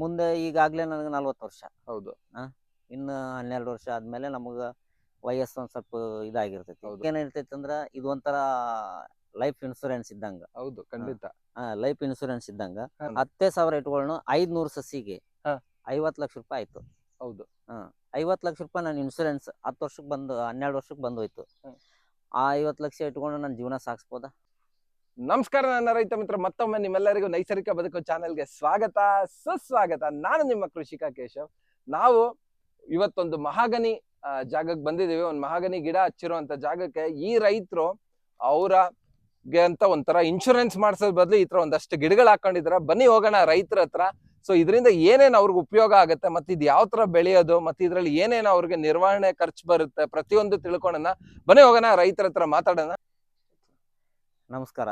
ಮುಂದೆ ಈಗಾಗಲೇ ನನಗೆ 40 ವರ್ಷ. ಹೌದು. ಇನ್ನು 12 ವರ್ಷ ಆದ್ಮೇಲೆ ನಮಗೆ ವಯಸ್ಸು ಒಂದು ಸ್ವಲ್ಪ ಇದಾಗಿರ್ತೈತಿ. ಏನಿರ್ತೈತಿ ಅಂದ್ರೆ ಇದು ಒಂಥರ ಲೈಫ್ ಇನ್ಶೂರೆನ್ಸ್ ಇದ್ದಂಗೆ. ಹೌದು, ಖಂಡಿತ. ಲೈಫ್ ಇನ್ಶೂರೆನ್ಸ್ ಇದ್ದಂಗೆ 10,000 ಇಟ್ಕೊಳ್ಳೋಣ, 500 ಸಸಿಗೆ 50 ಲಕ್ಷ ರೂಪಾಯಿ ಆಯ್ತು. ಹೌದು. 50 ಲಕ್ಷ ರೂಪಾಯಿ ನನ್ನ ಇನ್ಶೂರೆನ್ಸ್ 10 ವರ್ಷಕ್ಕೆ ಬಂದು 12 ವರ್ಷಕ್ಕೆ ಬಂದೋಯ್ತು. ಆ 50 ಲಕ್ಷ ಇಟ್ಕೊಂಡು ನನ್ನ ಜೀವನ ಸಾಗಿಸ್ಬೋದಾ? ನಮಸ್ಕಾರ ನನ್ನ ರೈತ ಮಿತ್ರ, ಮತ್ತೊಮ್ಮೆ ನಿಮ್ಮೆಲ್ಲರಿಗೂ ನೈಸರ್ಗಿಕ ಬದುಕು ಚಾನೆಲ್ಗೆ ಸ್ವಾಗತ, ಸುಸ್ವಾಗತ. ನಾನು ನಿಮ್ಮ ಕೃಷಿಕ ಕೇಶವ್. ನಾವು ಇವತ್ತೊಂದು ಮಹಾಗನಿ ಜಾಗಕ್ಕೆ ಬಂದಿದ್ದೀವಿ. ಒಂದು ಮಹಾಗನಿ ಗಿಡ ಹಚ್ಚಿರುವಂತ ಜಾಗಕ್ಕೆ ಈ ರೈತರು ಅವ್ರಗೆ ಅಂತ ಒಂಥರ ಇನ್ಶೂರೆನ್ಸ್ ಮಾಡ್ಸೋದ್ ಬದಲು ಈ ತರ ಒಂದಷ್ಟು ಗಿಡಗಳು ಹಾಕೊಂಡಿದ್ರ. ಬನ್ನಿ ಹೋಗೋಣ ರೈತರ ಹತ್ರ. ಸೊ ಇದರಿಂದ ಏನೇನು ಅವ್ರಿಗೆ ಉಪಯೋಗ ಆಗುತ್ತೆ, ಮತ್ತೆ ಇದು ಯಾವ ತರ ಬೆಳೆಯೋದು, ಮತ್ತೆ ಇದ್ರಲ್ಲಿ ಏನೇನು ಅವ್ರಿಗೆ ನಿರ್ವಹಣೆ ಖರ್ಚು ಬರುತ್ತೆ, ಪ್ರತಿಯೊಂದು ತಿಳ್ಕೊಳ್ಳೋಣ. ಬನ್ನಿ ಹೋಗೋಣ ರೈತರ ಹತ್ರ ಮಾತಾಡೋಣ. ನಮಸ್ಕಾರ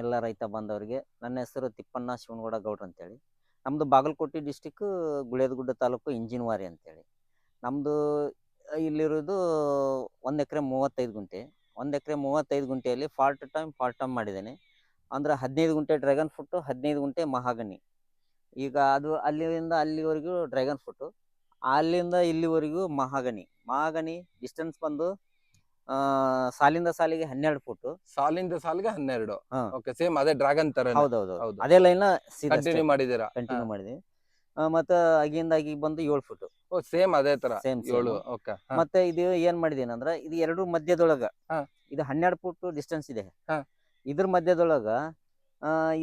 ಎಲ್ಲ ರೈತ ಬಾಂಧವರಿಗೆ. ನನ್ನ ಹೆಸರು ತಿಪ್ಪಣ್ಣ ಶಿವನಗೌಡ ಗೌಡ್ರು ಅಂತೇಳಿ. ನಮ್ಮದು ಬಾಗಲಕೋಟೆ ಡಿಸ್ಟಿಕ್ ಗುಳೇದಗುಡ್ಡ ತಾಲೂಕು ಇಂಜಿನವಾರಿ ಅಂತೇಳಿ. ನಮ್ಮದು ಇಲ್ಲಿರೋದು 1 ಎಕರೆ 35 ಗುಂಟೆ. 1 ಎಕರೆ 35 ಗುಂಟೆಯಲ್ಲಿ ಪಾರ್ಟ್ ಟೈಮ್ ಮಾಡಿದ್ದೇನೆ. ಅಂದರೆ 15 ಗುಂಟೆ ಡ್ರ್ಯಾಗನ್ ಫ್ರೂಟು, 15 ಗುಂಟೆ ಮಹಾಗನಿ. ಈಗ ಅದು ಅಲ್ಲಿಂದ ಅಲ್ಲಿವರೆಗೂ ಡ್ರ್ಯಾಗನ್ ಫ್ರೂಟು, ಅಲ್ಲಿಂದ ಇಲ್ಲಿವರೆಗೂ ಮಹಾಗನಿ ಡಿಸ್ಟೆನ್ಸ್ ಬಂದು ಸಾಲಿಂದ ಸಾಲಿಗೆ 12 ಫುಟ್. ಸಾಲಿಂದ ಸಾಲಿಗೆ 12. ಓಕೆ, ಸೇಮ್ ಅದೇ ಡ್ರ್ಯಾಗನ್ ತರ. ಹೌದೌದು, ಅದೇ ಲೈನ್ ಕಂಟಿನ್ಯೂ ಮಾಡಿದೀರಾ? ಕಂಟಿನ್ಯೂ ಮಾಡಿದ್ವಿ. ಮತ್ತೆ ಅಗಿಂದ ಅಗಿಗೆ ಬಂದು 7 ಫುಟ್. ಸೇಮ್ ಅದೇ ತರ 7. ಓಕೆ. ಮತ್ತೆ ಇದು ಏನ್ ಮಾಡಿದೀನಿ ಅಂದ್ರೆ, ಇದು ಎರಡು ಮಧ್ಯದೊಳಗ ಇದು 12 ಫುಟ್ ಡಿಸ್ಟೆನ್ಸ್ ಇದೆ. ಇದ್ರ ಮಧ್ಯದೊಳಗ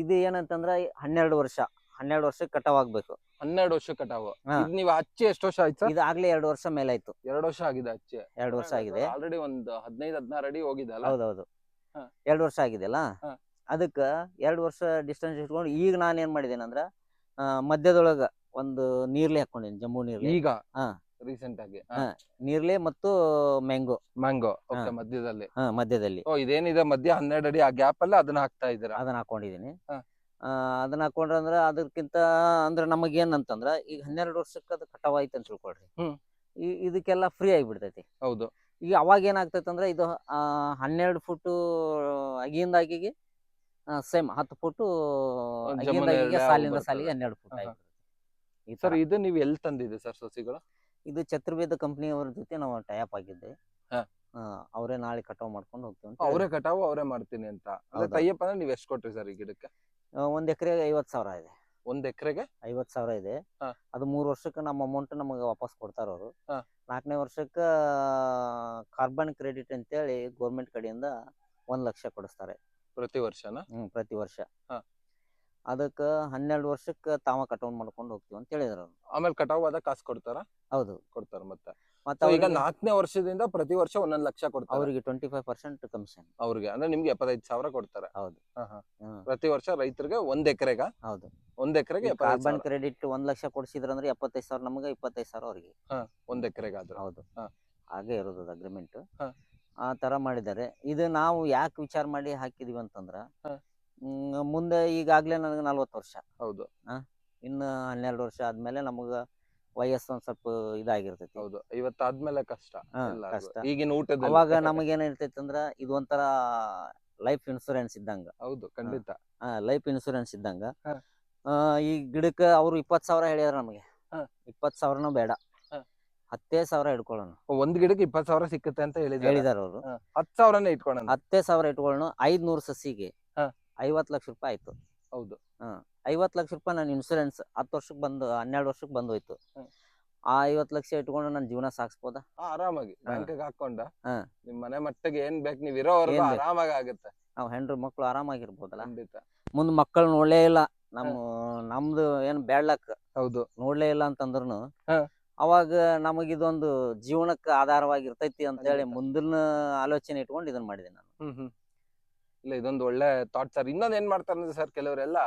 ಇದು ಏನಂತಂದ್ರ 12 ವರ್ಷಕ್ಕೆ ಕಟಾವ್ ಆಗ್ಬೇಕು. 12 ವರ್ಷ ಕಟಾವು. ನೀವು ಹಚ್ಚಿ ಎಷ್ಟು ವರ್ಷ ಆಯ್ತು? ಇದು ಆಗ್ಲೇ 2 ವರ್ಷ ಮೇಲೆ ಆಯ್ತು. 2 ವರ್ಷ ಆಗಿದೆ ಹಚ್ಚಿ. 2 ವರ್ಷ ಆಗಿದೆ. ಆಲ್ರೆಡಿ ಒಂದು 15-16 ಅಡಿ ಹೋಗಿದೆ ಅಲ್ಲ? ಹೌದೌದು, 2 ವರ್ಷ ಆಗಿದೆ ಅಲ್ಲ. ಅದಕ್ಕ 2 ವರ್ಷ ಡಿಸ್ಟೆನ್ಸ್ ಇಟ್ಕೊಂಡು ಈಗ ನಾನು ಏನ್ ಮಾಡಿದ್ದೇನೆ ಅಂದ್ರ, ಮಧ್ಯದೊಳಗ ಒಂದು ನೀರ್ಲೆ ಹಾಕೊಂಡಿನಿ, ಜಮ್ಮು ನೀರ್ಲೆ. ಈಗ ರೀಸೆಂಟ್ ಆಗಿ ನೀರ್ಲೆ ಮತ್ತು ಮ್ಯಾಂಗೋ. ಓಕೆ, ಮಧ್ಯದಲ್ಲಿ. ಇದೇನಿದೆ ಮಧ್ಯ 12 ಅಡಿ ಆ ಗ್ಯಾಪ್ ಅಲ್ಲಿ ಅದನ್ನ ಹಾಕ್ತಾ ಇದ್ದೀರಾ? ಅದನ್ನ ಹಾಕೊಂಡಿದೀನಿ. ಅದನ್ನ ಹಾಕೊಂಡ್ರೆ ಅಂದ್ರೆ ಅದಕ್ಕಿಂತ ಅಂದ್ರೆ ನಮಗೇನಂತಂದ್ರ, ಈಗ 12 ವರ್ಷಕ್ಕೆ ಅದು ಕಟಾವ್ ಆಯ್ತು ಅಂತ ತಿಳ್ಕೊಳ್ರಿ, ಇದಕ್ಕೆಲ್ಲ ಫ್ರೀ ಆಗಿಬಿಡ್ತೈತಿ. ಹೌದು. ಈಗ ಅವಾಗ ಏನಾಗ್ತೈತೆ ಅಂದ್ರೆ, ಇದು 12 ಫುಟ್ ಅಗಿಯಿಂದ ಅಗಿಗೆ ಸೇಮ್ 10 ಫುಟ್ ಅಗಿಯಿಂದ ಅಗಿಗೆ ಸಾಲಿಂದ ಸಾಲಿಗೆ 12 ಫುಟ್ ಆಗಿಬಿಡ್ತೈತಿ. ಸರ್, ಇದು ನೀವು ಎಲ್ಲಿ ತಂದಿದೆ ಸರ್ ಸಸಿಗಳು? ಇದು ಚತುರ್ವೇದ ಕಂಪನಿಯವರ ಜೊತೆ ನಾವು ಟೈಅಪ್ ಆಗಿದ್ದೆ. ಅವರೇ ನಾಳೆ ಕಟಾವ್ ಮಾಡ್ಕೊಂಡು ಹೋಗ್ತೀವಿ ಅಂತ. ಅವರೇ ಕಟಾವು ಅವರೇ ಮಾಡ್ತೀನಿ ಅಂತ ಟೈಅಪ್ ಅಂದ್ರೆ ನೀವು ಎಷ್ಟು ಕೊಟ್ರಿ ಸರ್ ಈ ಗಿಡಕ್ಕೆ? 1 ಎಕರೆಗೆ 50,000 ಇದೆ. 1 ಎಕರೆಗೆ 50,000 ಇದೆ. ಅದು 3 ವರ್ಷಕ್ಕೆ ನಮ್ಮ ಅಮೌಂಟ್ ನಮಗೆ ವಾಪಸ್ ಕೊಡ್ತಾರ ಅವರು. 4ನೇ ವರ್ಷಕ್ಕೆ ಕಾರ್ಬನ್ ಕ್ರೆಡಿಟ್ ಅಂತೇಳಿ ಗೌರ್ಮೆಂಟ್ ಕಡೆಯಿಂದ 1 ಲಕ್ಷ ಕೊಡಿಸ್ತಾರೆ ಪ್ರತಿ ವರ್ಷನ? ಪ್ರತಿ ವರ್ಷ. ಅದಕ್ಕೆ 12 ವರ್ಷಕ್ಕೆ ತಾವ ಕಟಾವ್ ಮಾಡ್ಕೊಂಡು ಹೋಗ್ತೀವಿ ಅಂತ ಹೇಳಿದ್ರು ಅವ್ರು. ಆಮೇಲೆ ಕಟಾವ್ ಆದ ಕಾಸು ಕೊಡ್ತಾರ? ಹೌದು, ಕೊಡ್ತಾರ. ಮತ್ತೆ ಈಗ 4ನೇ ವರ್ಷದಿಂದ ಪ್ರತಿ ವರ್ಷ 1 ಲಕ್ಷ ಕೊಡ್ತಾರೆ ಅವರಿಗೆ. 25% ಕಮಿಷನ್ ಅವ್ರಿಗೆ. ಅಂದ್ರೆ ನಿಮ್ಗೆ 75,000 ಕೊಡ್ತಾರೆ? ಹೌದು. ಪ್ರತಿ ವರ್ಷ ರೈತರಿಗೆ 1 ಎಕರೆಗ? ಹೌದು, 1 ಎಕರೆಗೆ ಕಾರ್ಬನ್ ಕ್ರೆಡಿಟ್ 1 ಲಕ್ಷ ಕೊಡಿಸಿದ್ರಂದ್ರೆ 75,000 ನಮಗೆ, 25,000 ಅವ್ರಿಗೆ. 1 ಎಕರೆಗೆ ಆದ್ರೆ? ಹೌದು, ಹಾಗೆ ಇರೋದು ಅಗ್ರಿಮೆಂಟ್. ಆ ತರ ಮಾಡಿದ್ದಾರೆ. ಇದು ನಾವು ಯಾಕೆ ವಿಚಾರ ಮಾಡಿ ಹಾಕಿದೀವಿ ಅಂತಂದ್ರ, ಮುಂದೆ ಈಗಾಗ್ಲೇ ನನಗೆ 40 ವರ್ಷ. ಹೌದು. ಇನ್ನು 12 ವರ್ಷ ಆದ್ಮೇಲೆ ನಮಗ ವಯಸ್ಸು ಒಂದ್ ಸ್ವಲ್ಪ ಇದಾಗಿರ್ತೈತಿ. ಹೌದು, 50 ಆದ್ಮೇಲೆ ಕಷ್ಟ. ಈಗಿನ ಊಟದ ಅವಾಗ ನಮಗೇನಿರ್ತೈತಿ ಅಂದ್ರ, ಇದು ಒಂಥರ ಲೈಫ್ ಇನ್ಶೂರೆನ್ಸ್ ಇದ್ದಂಗ. ಹೌದು, ಖಂಡಿತ. ಲೈಫ್ ಇನ್ಶೂರೆನ್ಸ್ ಇದ್ದಂಗ. ಈ ಗಿಡಕ್ಕೆ ಅವ್ರು 20,000 ಹೇಳ್ಯಾರ ನಮಗೆ. 20,000 ಬೇಡ, 10,000 ಇಟ್ಕೊಳ್ಳೋಣ. ಒಂದ್ ಗಿಡಕ್ಕೆ 20,000 ಸಿಕ್ಕುತ್ತೆ ಅಂತ ಹೇಳಿದಾರ ಅವರು. 10,000 ಇಟ್ಕೊಳ್ಳೋಣ. 10,000 ಇಟ್ಕೊಳ್ಳೋಣ. 500 ಸಸಿಗೆ 50 ಲಕ್ಷ ರೂಪಾಯಿ ಆಯ್ತು. ಹೌದು. 50 ಲಕ್ಷ ರೂಪಾಯಿ ನನ್ನ ಇನ್ಶೂರೆನ್ಸ್ 10 ವರ್ಷಕ್ಕೆ ಬಂದು 12 ವರ್ಷಕ್ಕೆ ಬಂದೋಯ್ತು. ಆ 50 ಲಕ್ಷ ಇಟ್ಕೊಂಡು ನನ್ನ ಜೀವನ ಸಾಗಿಸ್ಬೋದಾ? ಆರಾಮಾಗಿ ಬ್ಯಾಂಕಿಗೆ ಹಾಕೊಂಡ ನಿಮ್ ಮನೆ ಮಟ್ಟಿಗೆ ಏನ್ ಬೇಕು ನೀವ್ ಇರೋವರೆಗೂ ಆರಾಮಾಗಿ ಆಗುತ್ತೆ. ನಾವ್ ಹೆಂಡ್ರು ಮಕ್ಳು ಆರಾಮಾಗಿರ್ಬೋದಲ್ಲ. ಖಂಡಿತ. ಮುಂದ್ ಮಕ್ಕಳು ನೋಡ್ಲೇ ಇಲ್ಲ, ನಮ್ದು ಏನ್ ಬ್ಯಾಡ್ಲಕ್. ಹೌದು, ನೋಡ್ಲೇ ಇಲ್ಲ ಅಂತಂದ್ರುನು ಅವಾಗ ನಮಗಿದೊಂದು ಜೀವನಕ್ಕೆ ಆಧಾರವಾಗಿರ್ತೈತಿ ಅಂತ ಹೇಳಿ ಮುಂದಿನ ಆಲೋಚನೆ ಇಟ್ಕೊಂಡು ಇದನ್ನ ಮಾಡಿದೆ ನಾನು. ಇಲ್ಲ, ಇದೊಂದು ಒಳ್ಳೆ ಥಾಟ್ ಸರ್. ಇನ್ನೊಂದ್ ಏನ್ ಮಾಡ್ತಾರೆ ಸರ್, ಕೆಲವರೆಲ್ಲ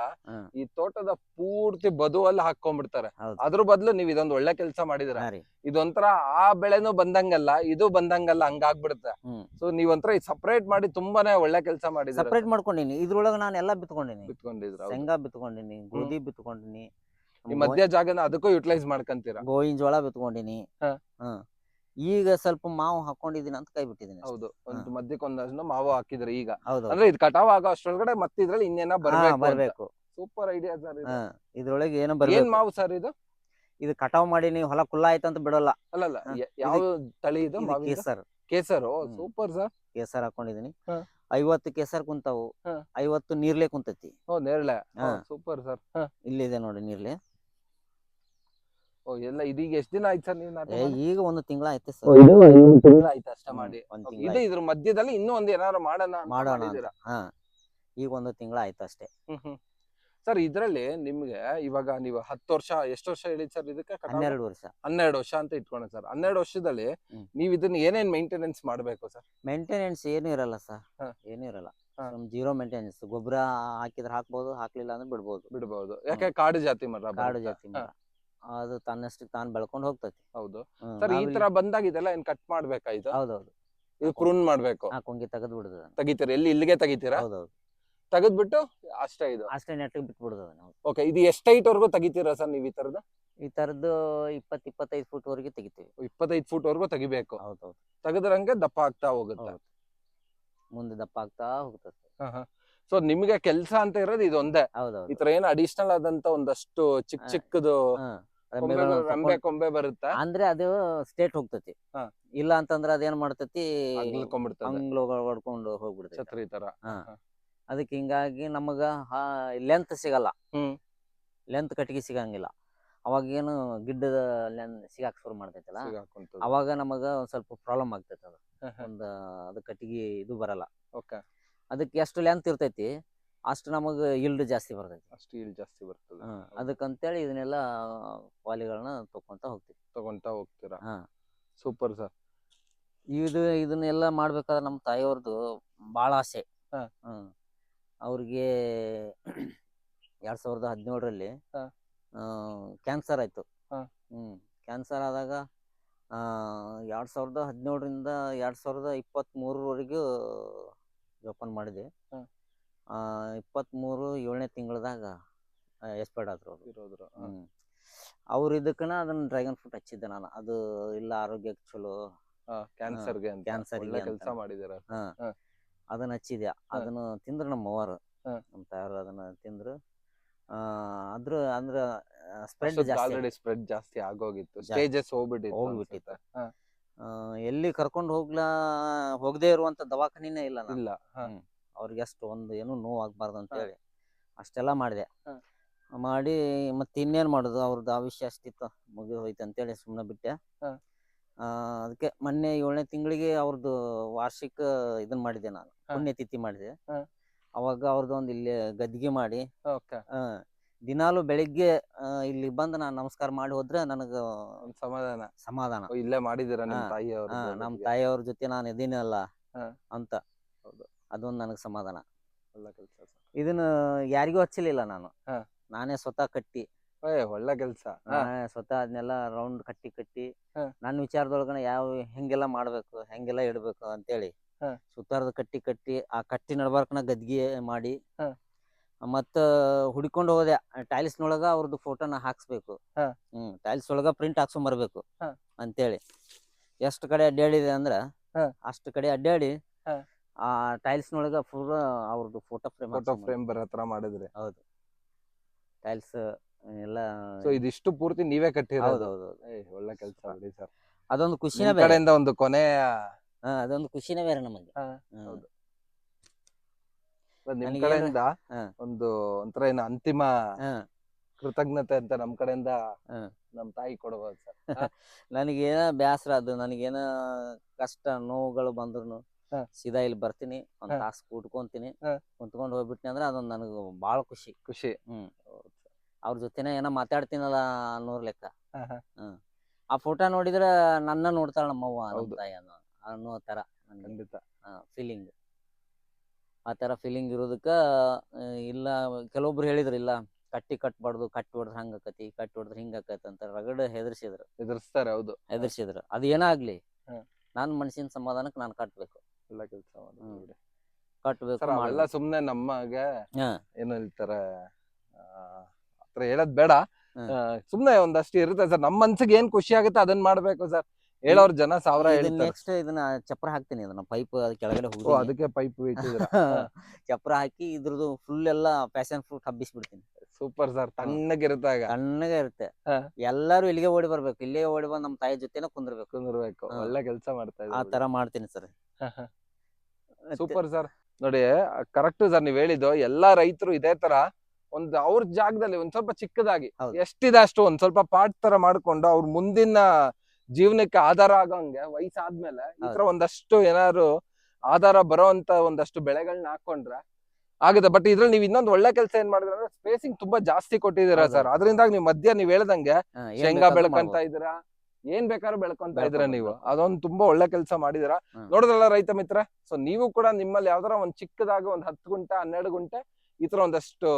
ಈ ತೋಟದ ಪೂರ್ತಿ ಬದುವಲ್ಲಿ ಹಾಕೊಂಡ್ಬಿಡ್ತಾರೆ. ಅದ್ರ ಬದಲು ನೀವ್ ಇದೊಂದು ಒಳ್ಳೆ ಕೆಲಸ ಮಾಡಿದ್ರ. ಇದೊಂಥರ ಆ ಬೆಳೆನೂ ಬಂದಂಗಲ್ಲ, ಇದು ಬಂದಂಗಲ್ಲ, ಹಂಗಾಗ್ಬಿಡುತ್ತೆ. ಸೊ ನೀವೊಂಥರ ಸಪರೇಟ್ ಮಾಡಿ ತುಂಬಾನೇ ಒಳ್ಳೆ ಕೆಲಸ ಮಾಡಿದ್ರೆ. ಸಪರೇಟ್ ಮಾಡ್ಕೊಂಡಿನಿ. ಇದ್ರೊಳಗ ನಾನು ಎಲ್ಲಾ ಬಿತ್ಕೊಂಡಿನಿ. ಬಿತ್ಕೊಂಡಿದ್ರ? ಶೇಂಗಾ ಬಿತ್ಕೊಂಡಿನಿ, ಗೋಧಿ ಬಿತ್ಕೊಂಡಿನಿ. ಈ ಮಧ್ಯ ಜಾಗನ ಅದಕ್ಕೂ ಯುಟಿಲೈಸ್ ಮಾಡ್ಕೊಂತೀರಾ? ಗೋವಿನ ಜೋಳ ಬಿತ್ಕೊಂಡಿನಿ. ಈಗ ಸ್ವಲ್ಪ ಮಾವು ಹಾಕೊಂಡಿದೀನಿ ಅಂತ ಕೈ ಬಿಟ್ಟಿದೀನಿ. ಹೌದು, ಒಂದು ಮಧ್ಯಕ್ಕೆ ಒಂದಷ್ಟು ಮಾವು ಹಾಕಿದ್ರೆ ಈಗ ಅಂದ್ರೆ ಇದು ಕಟಾವ್ ಆಗೋ ಅಷ್ಟ್ರೊಳಗಡೆ ಮತ್ತೆ ಇದ್ರಲ್ಲಿ ಇನ್ನೇನ ಬರ್ಬೇಕು. ಸೂಪರ್ ಐಡಿಯಾ ಸರ್ ಹಾ ಇದ್ರೊಳಗೆ ಏನೋ ಏನ್ ಬರ್ಬೇಕು. ಮಾವು ಸರ್ ಇದು? ಇದು ಕಟಾವ್ ಮಾಡಿ ನೀವು ಹೊಲ ಕುಲ್ಲ ಆಯ್ತಂತ ಬಿಡಲ್ಲ. ಅಲ್ಲಲ್ಲ ಹಾ, ಯಾವ ತಳಿ ಇದು ಇದು ಮಾವಿಂದ? ಕೇಸರ್. ಕೇಸರ್. ಹ್ಮ್. Super sir. ಕೇಸರ್ ಹಾಕೊಂಡಿದೀನಿ. ಹಾ. 50 ಕೇಸರ್ ಕುಂತಾವು. ಹಾ. 50 ನೀರ್ಲೆ ಕುಂತೈತಿ. ಓ ನೇರಳೆ. ಹಾ. Super sir. ಇಲ್ಲಿದೆ ನೋಡಿ ನೀರ್ಲೆ. ಓ ಎಲ್ಲ ಇದೀಗ ಎಷ್ಟ್ ದಿನ ಆಯ್ತು ಸರ್ ನೀವು ನಾಟಿ ಮಾಡಿ? ಈಗ 1 ತಿಂಗಳ ಆಯ್ತು ಓ, ಸರ್. ಇದು ಒಂದು ತಿಂಗಳು ಆಯ್ತು ಅಷ್ಟೇ ಮಾಡಿ. ಒಂದ್ Okay, ತಿಂಗ್ಳು ಇದು ಆಯ್ತು. ಇದ್ರ ಮಧ್ಯದಲ್ಲಿ ಇನ್ನೂ ಒಂದು ಏನಾದ್ರು ಮಾಡೋಣ ಅಂತ ಮಾಡೋಣ ಅಂತ. ಮಾಡಿದ್ದೀರಾ? ಹಾ ಈಗ 1 ತಿಂಗಳ ಆಯ್ತು ಅಷ್ಟೇ. ಸರ್ ಇದ್ರಲ್ಲಿ ನಿಮ್ಗೆ ಇವಾಗ ನೀವು 10 ವರ್ಷ ಎಷ್ಟು ವರ್ಷ ಹೇಳಿದ್ ಸರ್ ಇದಕ್ಕೆ? 12 ವರ್ಷ. 12 ವರ್ಷ ಅಂತ ಇಟ್ಕೊಂಡೆ ಸರ್. 12 ವರ್ಷದಲ್ಲಿ ನೀವು ಇದನ್ನ ಏನೇನ್ ಮೇಂಟೆನೆನ್ಸ್ ಮಾಡ್ಬೇಕು ಸರ್? ಮೇಂಟೆನೆನ್ಸ್ ಏನು ಇರಲ್ಲ ಸರ್. ಹಾ. ಏನು ಇರಲ್ಲ. ಹಾ. Zero maintenance. ಗೊಬ್ಬರ ಹಾಕಿದ್ರೆ ಹಾಕ್ಬೋದು, ಹಾಕ್ಲಿಲ್ಲ ಅಂದ್ರೆ ಬಿಡ್ಬೋದು. ಬಿಡಬಹುದು. ಯಾಕೆ ಕಾಡು ಜಾತಿ ಮರ ಕಾಡು ಬರುತ್ತೆ. ಜಾತಿ ಮರ. ಅದು ತನ್ನಷ್ಟಕ್ಕೆ ತಾನು ಬೆಳ್ಕೊಂಡು ಹೋಗ್ತೈತಿ. ಹೌದು ಸರ್. ಈ ತರ ಬಂದಾಗ ಇದೆಲ್ಲ ಏನ್ ಕಟ್ ಮಾಡ್ಬೇಕಾ ಇದು? ಹೌದೌದು. ಇದು ಪ್ರೂನ್ ಮಾಡ್ಬೇಕು. ಕೊಂಗಿ ತೆಗೆದು ಬಿಡುದು. ತೆಗಿತೀರಾ? ಇಲ್ಲಿಗೆ ತೆಗಿತೀರಾ? ಹೌದೌದು. ತೆಗೆದ್ಬಿಟ್ಟು ಅಷ್ಟೇ ಇದು? ಅಷ್ಟೇ ನೆಟ್ಟಿಗೆ ಬಿಟ್ಬಿಡುದು ನಾವು. ಓಕೆ. ಇದು ಎಷ್ಟು ಹೈಟ್ ವರ್ಗೂ ತೆಗಿತೀರಾ ಸರ್ ನೀವು ಈ ತರದ್ದು? ಈ ತರದ್ದು 20-25 ಫುಟ್ ವರೆಗೆ ತೆಗಿತೀವಿ. 25 ಫುಟ್ ವರ್ಗೂ ತೆಗಿಬೇಕು. ಹೌದೌದು. ತೆಗೆದ್ರಂಗೆ ದಪ್ಪ ಆಗ್ತಾ ಹೋಗುತ್ತೆ. ಹೌದು. ಮುಂದೆ ದಪ್ಪ ಆಗ್ತಾ ಹೋಗ್ತದೆ. ಸೊ ನಿಮ್ಗೆ ಕೆಲಸ ಅಂತ ಇರೋದು ಇದೊಂದೇ. ಈ ಹೌದೌದು. ತರ ಏನು ಅಡಿಷನಲ್ ಆದಂತ ಒಂದಷ್ಟು ಚಿಕ್ಕದು ರೆಂಬೆ ಕೊಂಬೆ ಬರುತ್ತೆ. ಅಂದ್ರೆ ಅದು ಸ್ಟೇಟ್ ಹೋಗ್ತತಿ. ಹಾ. ಇಲ್ಲ ಅಂತಂದ್ರೆ ಅದೇನ್ ಮಾಡ್ತತಿ, ಅಗ್ಲ್ಕೊಂಡ್ಬಿಡ್ತದೆ. ಅಂಗ್ಲು ಹೊಡ್ಕೊಂಡು ಹೋಗ್ಬಿಡ್ತೈತಿ. ಛತ್ರಿ ತರ. ಅದಕ್ಕೆ ಹಿಂಗಾಗಿ ನಮಗ ಲೆಂತ್ ಸಿಗಲ್ಲ. ಹ್ಮ್. ಲೆಂತ್ ಕಟ್ಟಿಗೆ ಸಿಗಂಗಿಲ್ಲ. ಅವಾಗ ಏನು ಗಿಡ್ಡದ ಸಿಗಾಕ್ ಶುರು ಮಾಡ್ತೈತಲ್ಲ, ಅವಾಗ ನಮಗ ಒಂದ್ ಸ್ವಲ್ಪ ಪ್ರಾಬ್ಲಮ್ ಆಗ್ತೈತಿ. ಅದು ಅದು ಕಟ್ಟಿಗೆ ಇದು ಬರಲ್ಲ. ಓಕೆ. ಅದಕ್ಕೆ ಎಷ್ಟು ಲೆಂತ್ ಇರ್ತೈತಿ ಅಷ್ಟು ನಮಗ ಇಲ್ಡ್ ಜಾಸ್ತಿ ಬರ್ತೈತಿ. ಅಷ್ಟು ಇಲ್ಡ್ ಜಾಸ್ತಿ ಬರ್ತದೆ. ಅದಕ್ಕಂತೇಳಿ ಇದನ್ನೆಲ್ಲ ಪಾಲಿಗಳನ್ನ ತಗೊಂತಾ ಹೋಗ್ತೀರಾ? ಹಾ. Super sir. ಇದನ್ನೆಲ್ಲ ಮಾಡ್ಬೇಕಾದ್ರೆ ನಮ್ಮ ತಾಯಿಯವ್ರದ್ದು ಬಾಳ ಆಸೆ. ಹಾ. ಅವ್ರಿಗೆ 2017ರಲ್ಲಿ ಕ್ಯಾನ್ಸರ್ ಆಯ್ತು. ಕ್ಯಾನ್ಸರ್ ಆದಾಗ 2017ರಿಂದ 2023ವರೆಗೂ ಜೋಪಾನ ಮಾಡಿದೆ. 23 7ನೇ ತಿಂಗಳದಾಗ ಎಕ್ಸ್ಪೈರ್ಡ್ ಆದ್ರು ಅವರು. ಅವ್ರು ಇದಕ್ಕನ ಅದನ್ನ ಡ್ರ್ಯಾಗನ್ ಫ್ರೂಟ್ ಹಚ್ಚಿದ್ದೆ ನಾನು. ಅದು ಇಲ್ಲ ಆರೋಗ್ಯಕ್ಕೆ ಚಲೋ, ಕ್ಯಾನ್ಸರ್ಗೆ ಕೆಲಸ ಮಾಡಿದಾರೆ. ಅದನ್ನ ಹಚ್ಚಿದ್ಯಾ. ಅದನ್ನ ತಿಂದ್ರು ನಮ್ಮ ಅವ್ವರು, ನಮ್ಮ ತಾಯವರು ಅದನ್ನ ತಿಂದ್ರು. ಅಂದ್ರೆ ಆಲ್ರೆಡಿ ಸ್ಪ್ರೆಡ್ ಜಾಸ್ತಿ ಆಗೋಗಿತ್ತು. ಸ್ಟೇಜಸ್ ಹೋಗ್ಬಿಟ್ಟಿತ್ತು. ಎಲ್ಲಿ ಕರ್ಕೊಂಡು ಹೋಗದೆ ಇರುವಂತ ದವಾಖಾನಿನೇ ಇಲ್ಲ. ಅವ್ರಿಗೆ ಅಷ್ಟು ಒಂದು ಏನು ನೋವು ಆಗ್ಬಾರ್ದು ಅಂತ ಹೇಳಿ ಅಷ್ಟೆಲ್ಲ ಮಾಡಿದೆ. ಮಾಡಿ ಮತ್ತೆ ಇನ್ನೇನ್ ಮಾಡುದು, ಅವ್ರದ್ದು ಆವಿಷ್ಯ ಅಷ್ಟಿತ್ತು, ಮುಗಿದು ಹೋಯ್ತು ಅಂತೇಳಿ ಸುಮ್ಮನೆ ಬಿಟ್ಟೆ. ಅದಕ್ಕೆ ಮೊನ್ನೆ 7ನೇ ತಿಂಗಳಿಗೆ ಅವ್ರದ್ದು ವಾರ್ಷಿಕ ಇದನ್ ಮಾಡಿದೆ ನಾನು, ಪುಣ್ಯತಿಥಿ ಮಾಡಿದೆ. ಅವಾಗ ಅವ್ರದ್ದು ಒಂದು ಇಲ್ಲಿ ಗದ್ದಿಗೆ ಮಾಡಿ ದಿನಾಲು ಬೆಳಿಗ್ಗೆ ಇಲ್ಲಿ ಬಂದು ನಾನು ನಮಸ್ಕಾರ ಮಾಡಿ ಹೋದ್ರೆ ನನಗ ಸಮಾಧಾನ. ಇಲ್ಲೇ ಮಾಡಿದಿರ ನಮ್ಮ ತಾಯಿಯವ್ರ ಜೊತೆ ನಾನು ಇದೀನಲ್ಲ ಅಂತ. ಅದೊಂದು ನನಗೆ ಸಮಾಧಾನ. ಇದನ್ನ ಯಾರಿಗೂ ಹಚ್ಚಲಿಲ್ಲ ನಾನು. ನಾನೇ ಸ್ವತಃ ಕಟ್ಟಿ. ಒಳ್ಳೆ ಕೆಲಸ. ಸ್ವತಃ ಅದನ್ನೆಲ್ಲ ರೌಂಡ್ ಕಟ್ಟಿ ನನ್ನ ವಿಚಾರದೊಳಗನ ಹೆಂಗೆಲ್ಲ ಮಾಡ್ಬೇಕು, ಹೆಂಗೆಲ್ಲ ಇಡ್ಬೇಕು ಅಂತೇಳಿ ಸುತ್ತಾರದ ಕಟ್ಟಿ ಆ ಕಟ್ಟಿ ನಡ್ಬಾರ್ಕನ ಗದ್ಗೆ ಮಾಡಿ ಮತ್ತ ಹುಡ್ಕೊಂಡು ಹೋದೆ. ಟೈಲ್ಸ್ನೊಳಗ ಅವ್ರದ್ದು ಫೋಟೋನ ಹಾಕ್ಸ್ಬೇಕು. ಟೈಲ್ಸ್ ಒಳಗ ಪ್ರಿಂಟ್ ಹಾಕ್ಸ್ಕೊಂಬರ್ಬೇಕು ಅಂತೇಳಿ ಎಷ್ಟು ಕಡೆ ಅಡ್ಡಾಡಿದೆ ಅಂದ್ರ ಅಷ್ಟು ಕಡೆ ಅಡ್ಡಾಡಿ ಆ ಟೈಲ್ಸ್ನೊಳಗ ಪೂರ ಅವ್ರದ್ದು ಫೋಟೋ ಫ್ರೇಮ್ ಬರೋ ತರ ಮಾಡಿದ್ರಿ. ಹೌದು. ಟೈಲ್ಸ್ ಎಲ್ಲ ಇದಿಷ್ಟು ಪೂರ್ತಿ ನೀವೇ ಕಟ್ಟಿರೋದು? ಹೌದು. ಒಳ್ಳೆ ಕೆಲಸ ಬಿಡಿ ಸರ್. ಅದೊಂದು ಖುಷಿನೇ ಬೇರೆ. ಕಡೆಯಿಂದ ಒಂದು ಕೊನೆ ಅದೊಂದು ಖುಷಿನೇ ಬೇರೆ ನಮಗೆ. ನಿಮ್ ಕಡೆಯಿಂದ ಒಂದು ಒಂಥರ ಏನು ಅಂತಿಮ ಕೃತಜ್ಞತೆ ಅಂತ ನಮ್ ಕಡೆಯಿಂದ ನಮ್ ತಾಯಿ ಕೊಡಬಹುದು ಸರ್. ನನಗೇನ ಬೇಸರ, ಅದು ನನಗೇನ ಕಷ್ಟ ನೋವುಗಳು ಬಂದ್ರು ಸೀದಾ ಇಲ್ಲಿ ಬರ್ತೀನಿ, ಒಂದ್ ತಾಸು ಕೂತ್ಕೊಂತೀನಿ, ಕುಂತ್ಕೊಂಡು ಹೋಗ್ಬಿಟ್ನಿ ಅಂದ್ರೆ ಅದೊಂದು ನನಗೆ ಬಾಳ ಖುಷಿ. ಅವ್ರ ಜೊತೆನೆ ಏನೋ ಮಾತಾಡ್ತೀನಲ್ಲ ಅನ್ನೋರ್ ಲೆಕ್ಕ. ಆ ಫೋಟೋ ನೋಡಿದ್ರ ನನ್ನ ನೋಡ್ತಾಳ ನಮ್ಮವ್ವ, ನಮ್ಮ ತಾಯಿ ಅನ್ನೋ ತರ ಫೀಲಿಂಗ್. ಆ ತರ ಫೀಲಿಂಗ್ ಇರೋದಕ್ಕ ಇಲ್ಲ ಕೆಲವೊಬ್ರು ಹೇಳಿದ್ರು, ಇಲ್ಲ ಕಟ್ಬಾರ್ದು, ಕಟ್ಟಿ ಹೊಡೆದ್ರೆ ಹಂಗ ಆಕತಿ, ಕಟ್ಟಿ ಹೊಡೆದ್ರೆ ಹಿಂಗ ಆಕತಿ ಅಂತ ರಗಡ ಹೆದರ್ಸ್ತಾರೆ. ಹೌದು, ಹೆದರ್ಸಿದ್ರು. ಅದು ಏನಾಗ್ಲಿ ನಾನ್ ಮನ್ಸಿನ ಸಮಾಧಾನಕ್ಕೆ ನಾನು ಕಟ್ಬೇಕು. ಎಲ್ಲ ಕೆಲಸ ಕಟ್ಬೇಕು. ಅವೆಲ್ಲ ಸುಮ್ನೆ ನಮಗೆ ಏನು ಹೇಳ್ತಾರೆ ಆತರ ಹೇಳದ್ ಬೇಡ. ಸುಮ್ನೆ ಒಂದಷ್ಟು ಇರುತ್ತೆ ಸರ್. ನಮ್ ಮನ್ಸಿಗೆ ಏನ್ ಖುಷಿ ಆಗುತ್ತೆ ಅದನ್ನ ಮಾಡ್ಬೇಕು ಸರ್. ಹೇಳೋರ್ ಜನ ಸಾವಿರ ಹೇಳ್ತಾರೆ. ನೆಕ್ಸ್ಟ್ ಇದನ್ನ ಚಪ್ರ ಹಾಕ್ತೀನಿ, ಇದನ್ನ ಪೈಪ್ ಕೆಳಗಡೆ ಓ, ಹೋಗಿ ಅದಕ್ಕೆ ಪೈಪ್ ಇಟ್ಟಿದ್ರ. ಚಪ್ರ ಹಾಕಿ ಇದ್ರದ್ದು ಫುಲ್ ಎಲ್ಲಾ ಪ್ಯಾಷನ್ ಫ್ರೂಟ್ ಹಬ್ಬಿಸ್ಬಿಡ್ತೀನಿ. ಸೂಪರ್ ಸರ್, ತಣ್ಣಗಿರುತ್ತಾಗ ತಣ್ಣಗೆ ಇರುತ್ತೆ. ಹಾ. ಎಲ್ಲಾರು ಇಲ್ಲಿಗೆ ಓಡಿ ಬರ್ಬೇಕು, ಇಲ್ಲೇ ಓಡಿ ಬಂದ್ ನಮ್ಮ ತಾಯಿ ಜೊತೆನ ಕುಂದಿರ್ಬೇಕು. ಕುಂದಿರ್ಬೇಕು. ಹಾ. ಒಳ್ಳೆ ಕೆಲಸ ಮಾಡ್ತಾ ಆ ಇದ್ದಾರೆ. ತರ ಮಾಡ್ತೀನಿ ಸರ್. Super sir. ನೋಡಿ, ಕರೆಕ್ಟ್ ಸರ್ ನೀವ್ ಹೇಳಿದ್ದು. ಎಲ್ಲಾ ರೈತರು ಇದೇ ತರ ಒಂದ್ ಅವ್ರ ಜಾಗದಲ್ಲಿ ಒಂದ್ ಸ್ವಲ್ಪ ಚಿಕ್ಕದಾಗಿ ಹೌದು. ಎಷ್ಟಿದೆ ಅಷ್ಟು ಒಂದ್ ಸ್ವಲ್ಪ ಪಾಟ್ ತರ ಮಾಡ್ಕೊಂಡು ಅವ್ರ ಮುಂದಿನ ಜೀವನಕ್ಕೆ ಆಧಾರ ಆಗಂಗೆ ವಯಸ್ಸಾದ್ಮೇಲೆ ಈ ತರ ಒಂದಷ್ಟು ಏನಾದ್ರು ಆಧಾರ ಬರೋಂತ ಒಂದಷ್ಟು ಬೆಳೆಗಳನ್ನ ಹಾಕೊಂಡ್ರೆ ಆಗಿದೆ. ಬಟ್ ಇದ್ರಲ್ಲಿ ನೀವ್ ಇನ್ನೊಂದು ಒಳ್ಳೆ ಕೆಲಸ ಏನ್ ಮಾಡಿದ್ರೆ ಅಂದ್ರೆ ಸ್ಪೇಸಿಂಗ್ ತುಂಬಾ ಜಾಸ್ತಿ ಕೊಟ್ಟಿದ್ದೀರಾ ಹೌದು. ಸರ್. ಅದರಿಂದ ನೀವ್ ಮಧ್ಯ ನೀವ್ ಹೇಳ್ದಂಗೆ ಏನ್ ಶೇಂಗಾ ಬೇಕಾದ್ರೂ ಬೆಳ್ಕೊಂತ ಮಾಡ್ಬೋದು. ಇದೀರಾ, ಏನ್ ಬೇಕಾದ್ರೂ ಬೆಳ್ಕೊಂತ ಇದೀರಾ ಬೆಳ್ಕೊಬೋದು, ನೀವು. ಬೆಳ್ಕೊಬೋದು. ಅದೊಂದು ತುಂಬಾ ಒಳ್ಳೆ ಕೆಲಸ ಮಾಡಿದೀರಾ. ನೋಡಿದ್ರಲ್ಲ ರೈತ ಮಿತ್ರ. ಸೊ ನೀವು ಕೂಡ ನಿಮ್ಮಲ್ಲಿ ಯಾವ್ದಾರ ಒಂದ್ ಚಿಕ್ಕದಾಗ ಒಂದ್ 10 ಗುಂಟೆ 12 ಗುಂಟೆ ಈ ತರ ಒಂದಷ್ಟು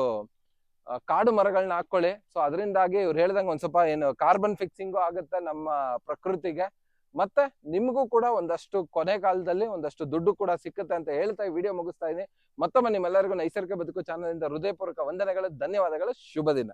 ಕಾಡು ಮರಗಳನ್ನ ಹಾಕೊಳ್ಳಿ. ಸೊ ಅದರಿಂದಾಗಿ ಇವ್ರು ಹೇಳ್ದಂಗೆ ಒಂದ್ ಸ್ವಲ್ಪ ಏನು ಕಾರ್ಬನ್ ಫಿಕ್ಸಿಂಗು ಆಗುತ್ತೆ ನಮ್ಮ ಪ್ರಕೃತಿಗೆ, ಮತ್ತೆ ನಿಮ್ಗೂ ಕೂಡ ಒಂದಷ್ಟು ಕೊನೆ ಕಾಲದಲ್ಲಿ ಒಂದಷ್ಟು ದುಡ್ಡು ಕೂಡ ಸಿಕ್ಕುತ್ತೆ ಅಂತ ಹೇಳ್ತಾ ಈ ವಿಡಿಯೋ ಮುಗಿಸ್ತಾ ಇದೀನಿ. ಮತ್ತೊಮ್ಮೆ ನಿಮ್ಮೆಲ್ಲರಿಗೂ ನೈಸರ್ಗಿಕ ಬದುಕು ಚಾನಲ್ ಇಂದ ಹೃದಯಪೂರ್ವಕ ವಂದನೆಗಳು, ಧನ್ಯವಾದಗಳು, ಶುಭ ದಿನ.